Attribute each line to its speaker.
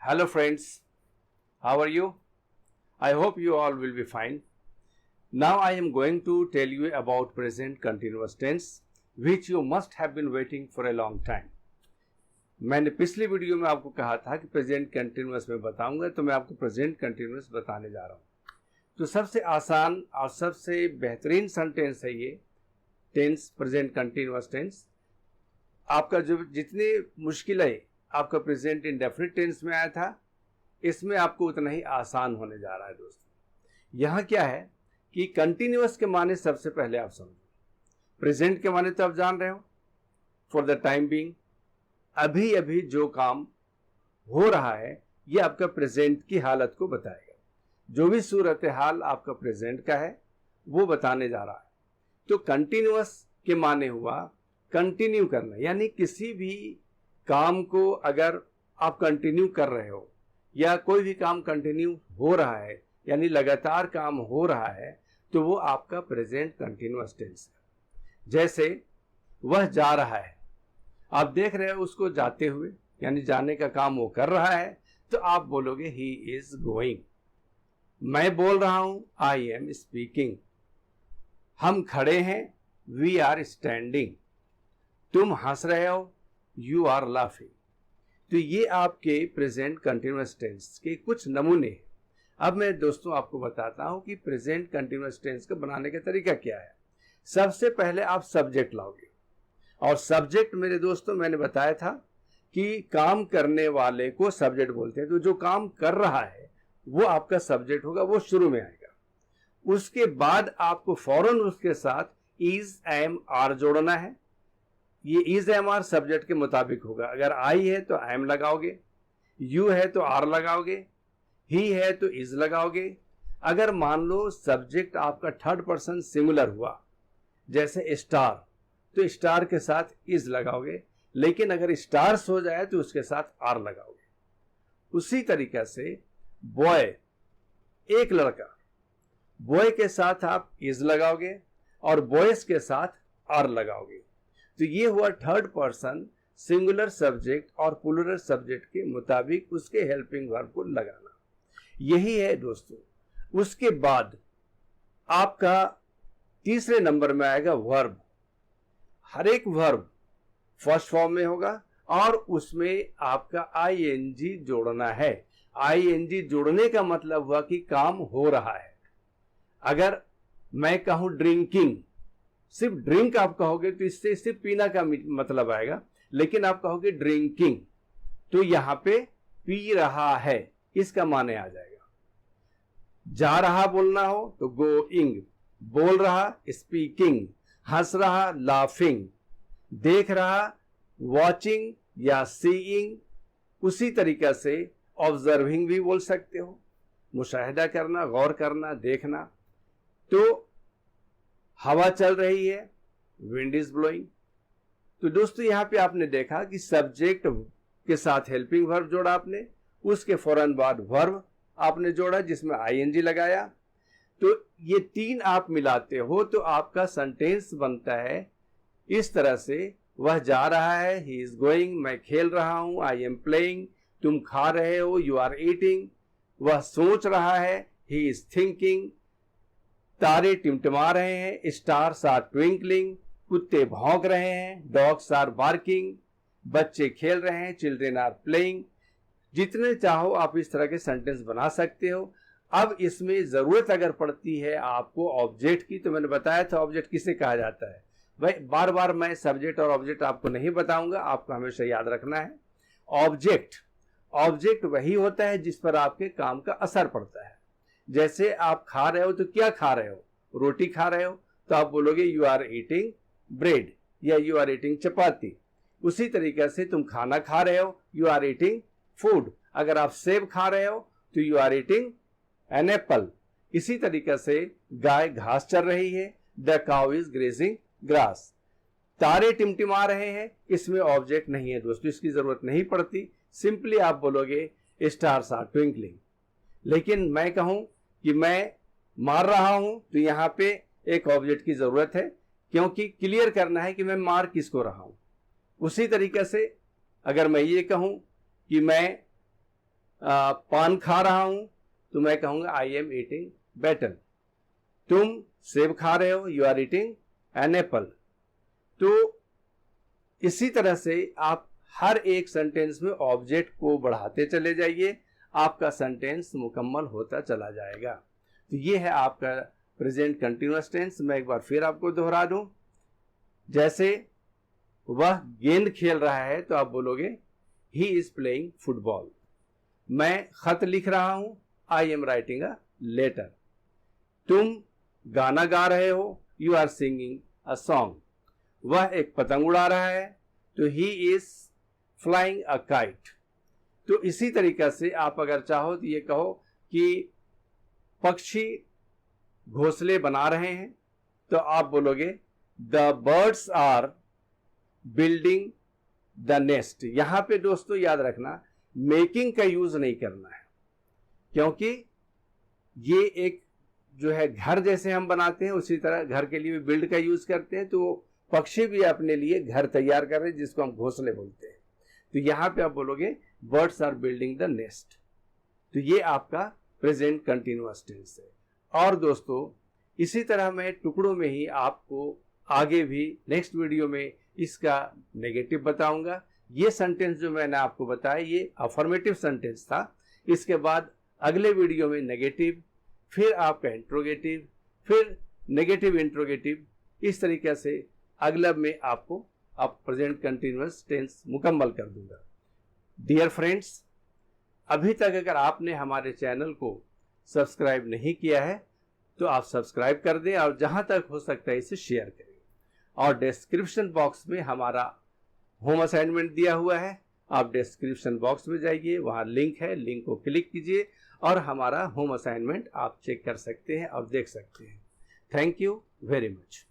Speaker 1: Hello friends, how are you? I hope you all will be fine. Now I am going to tell you about present continuous tense which you must have been waiting for a long time. मैंने पिछली video में आपको कहा था कि present continuous में बताऊंगा, तो मैं आपको प्रेजेंट कंटिन्यूअस बताने जा रहा हूं। तो सबसे आसान और सबसे बेहतरीन सेंटेंस है ये टेंस, प्रेजेंट कंटिन्यूअस टेंस। आपका जो जितनी मुश्किलें आपका प्रेजेंट इंडेफिनिट टेंस में आया था, इसमें आपको उतना ही आसान होने जा रहा है दोस्तों। यहाँ क्या है कि कंटिन्यूअस के माने सबसे पहले आप समझो। प्रेजेंट के माने तो आप जान रहे हो, फॉर द टाइम बीइंग, अभी अभी जो काम हो रहा है ये आपका प्रेजेंट की हालत को बताएगा। जो भी सूरत हाल आपका प्रेजेंट का है वो बताने जा रहा है। तो कंटिन्यूअस के माने हुआ कंटिन्यू करना, यानी किसी भी काम को अगर आप कंटिन्यू कर रहे हो या कोई भी काम कंटिन्यू हो रहा है, यानी लगातार काम हो रहा है, तो वो आपका प्रेजेंट कंटिन्यूअस टेंस है। जैसे वह जा रहा है, आप देख रहे हो उसको जाते हुए, यानी जाने का काम वो कर रहा है, तो आप बोलोगे ही इज गोइंग। मैं बोल रहा हूं, आई एम स्पीकिंग। हम खड़े हैं, वी आर स्टैंडिंग। तुम हंस रहे हो, यू आर लाफिंग। तो ये आपके प्रेजेंट कंटिन्यूअस टेंस के कुछ नमूने हैं। अब मैं दोस्तों आपको बताता हूं कि प्रेजेंट कंटिन्यूअस टेंस को बनाने का तरीका क्या है। सबसे पहले आप सब्जेक्ट लाओगे, और सब्जेक्ट मेरे दोस्तों मैंने बताया था कि काम करने वाले को सब्जेक्ट बोलते हैं। तो जो काम कर रहा है वो आपका सब्जेक्ट होगा, वो शुरू में आएगा। उसके बाद आपको फौरन उसके साथ इज, एम, आर जोड़ना है। ये इज, एम, आर सब्जेक्ट के मुताबिक होगा। अगर आई है तो एम लगाओगे, यू है तो आर लगाओगे, ही है तो इज लगाओगे। अगर मान लो सब्जेक्ट आपका थर्ड पर्सन सिंगुलर हुआ, जैसे स्टार, तो स्टार के साथ इज लगाओगे, लेकिन अगर स्टार्स हो जाए तो उसके साथ आर लगाओगे। उसी तरीके से बॉय, एक लड़का, बॉय के साथ आप इज लगाओगे और बॉयज के साथ आर लगाओगे। तो ये हुआ थर्ड पर्सन सिंगुलर सब्जेक्ट और प्लूरल सब्जेक्ट के मुताबिक उसके हेल्पिंग वर्ब को लगाना। यही है दोस्तों। उसके बाद आपका तीसरे नंबर में आएगा वर्ब। हर एक वर्ब फर्स्ट फॉर्म में होगा और उसमें आपका आईएनजी जोड़ना है। आईएनजी जोड़ने का मतलब हुआ कि काम हो रहा है। अगर मैं कहूं ड्रिंकिंग, सिर्फ ड्रिंक आप कहोगे तो इससे सिर्फ पीना का मतलब आएगा, लेकिन आप कहोगे ड्रिंकिंग तो यहां पे पी रहा है, इसका माने आ जाएगा। जा रहा बोलना हो तो गोइंग, बोल रहा स्पीकिंग, हंस रहा लाफिंग, देख रहा वॉचिंग या सीइंग। उसी तरीके से ऑब्जर्विंग भी बोल सकते हो, मुशाहिदा करना, गौर करना, देखना। तो हवा चल रही है, विंड इज ब्लोइंग। तो दोस्तों यहां पे आपने देखा कि सब्जेक्ट के साथ हेल्पिंग वर्ब जोड़ा आपने, उसके फौरन बाद वर्ब आपने जोड़ा जिसमें आईएनजी लगाया। तो ये तीन आप मिलाते हो तो आपका सेंटेंस बनता है इस तरह से। वह जा रहा है, ही इज गोइंग। मैं खेल रहा हूं, आई एम प्लेइंग। तुम खा रहे हो, यू आर ईटिंग। वह सोच रहा है, ही इज थिंकिंग। तारे टिमटिमा रहे हैं, स्टार्स आर ट्विंकलिंग। कुत्ते भौंक रहे हैं, डॉग्स आर बार्किंग। बच्चे खेल रहे हैं, चिल्ड्रेन आर प्लेइंग। जितने चाहो आप इस तरह के सेंटेंस बना सकते हो। अब इसमें जरूरत अगर पड़ती है आपको ऑब्जेक्ट की, तो मैंने बताया था ऑब्जेक्ट किसे कहा जाता है। भाई बार बार मैं सब्जेक्ट और ऑब्जेक्ट आपको नहीं बताऊंगा, आपको हमेशा याद रखना है। ऑब्जेक्ट वही होता है जिस पर आपके काम का असर पड़ता है। जैसे आप खा रहे हो तो क्या खा रहे हो, रोटी खा रहे हो तो आप बोलोगे यू आर ईटिंग ब्रेड या यू आर ईटिंग चपाती। उसी तरीके से तुम खाना खा रहे हो, यू आर ईटिंग फूड। अगर आप सेब खा रहे हो तो you are eating an apple. इसी तरीके से गाय घास चर रही है, the cow is grazing grass. तारे टिमटिमा रहे हैं, इसमें ऑब्जेक्ट नहीं है दोस्तों, इसकी जरूरत नहीं पड़ती। सिंपली आप बोलोगे स्टार्स आर ट्विंकलिंग। लेकिन मैं कहूं कि मैं मार रहा हूं तो यहां पे एक ऑब्जेक्ट की जरूरत है, क्योंकि क्लियर करना है कि मैं मार किसको रहा हूं। उसी तरीके से अगर मैं ये कहूं कि मैं पान खा रहा हूं तो मैं कहूंगा आई एम ईटिंग बेटल। तुम सेब खा रहे हो, you are eating an apple. तो इसी तरह से आप हर एक सेंटेंस में ऑब्जेक्ट को बढ़ाते चले जाइए, आपका सेंटेंस मुकम्मल होता चला जाएगा। तो ये है आपका प्रेजेंट कंटिन्यूअस टेंस। मैं एक बार फिर आपको दोहरा दूं, जैसे वह गेंद खेल रहा है तो आप बोलोगे ही इज प्लेइंग फुटबॉल। मैं खत लिख रहा हूं, I am writing a letter. तुम गाना गा रहे हो, you are singing a song. वह एक पतंग उड़ा रहा है तो he is flying a kite. तो इसी तरीके से आप अगर चाहो तो ये कहो कि पक्षी घोंसले बना रहे हैं तो आप बोलोगे the birds are building the nest. यहां पे दोस्तों याद रखना, मेकिंग का यूज नहीं करना है, क्योंकि ये एक जो है घर जैसे हम बनाते हैं उसी तरह घर के लिए भी बिल्ड का यूज करते हैं। तो पक्षी भी अपने लिए घर तैयार कर रहे हैं जिसको हम घोंसले बोलते हैं। तो यहां पे आप बोलोगे birds are building the nest. तो ये आपका प्रेजेंट कंटिन्यूअस टेंस है। और दोस्तों इसी तरह मैं टुकड़ों में ही आपको आगे भी नेक्स्ट वीडियो में इसका नेगेटिव बताऊंगा। ये सेंटेंस जो मैंने आपको बताया ये अफर्मेटिव सेंटेंस था। इसके बाद अगले वीडियो में नेगेटिव, फिर आपका इंट्रोगेटिव, फिर नेगेटिव इंट्रोगेटिव, इस तरीके से अगला में आपको अब प्रेजेंट कंटिन्यूअस टेंस मुकम्मल कर दूंगा। डियर फ्रेंड्स, अभी तक अगर आपने हमारे चैनल को सब्सक्राइब नहीं किया है तो आप सब्सक्राइब कर दें और जहां तक हो सकता है इसे शेयर करें। और डिस्क्रिप्शन बॉक्स में हमारा होम असाइनमेंट दिया हुआ है, आप डिस्क्रिप्शन बॉक्स में जाइए, वहां लिंक है, लिंक को क्लिक कीजिए और हमारा होम असाइनमेंट आप चेक कर सकते हैं और देख सकते हैं। Thank you very much.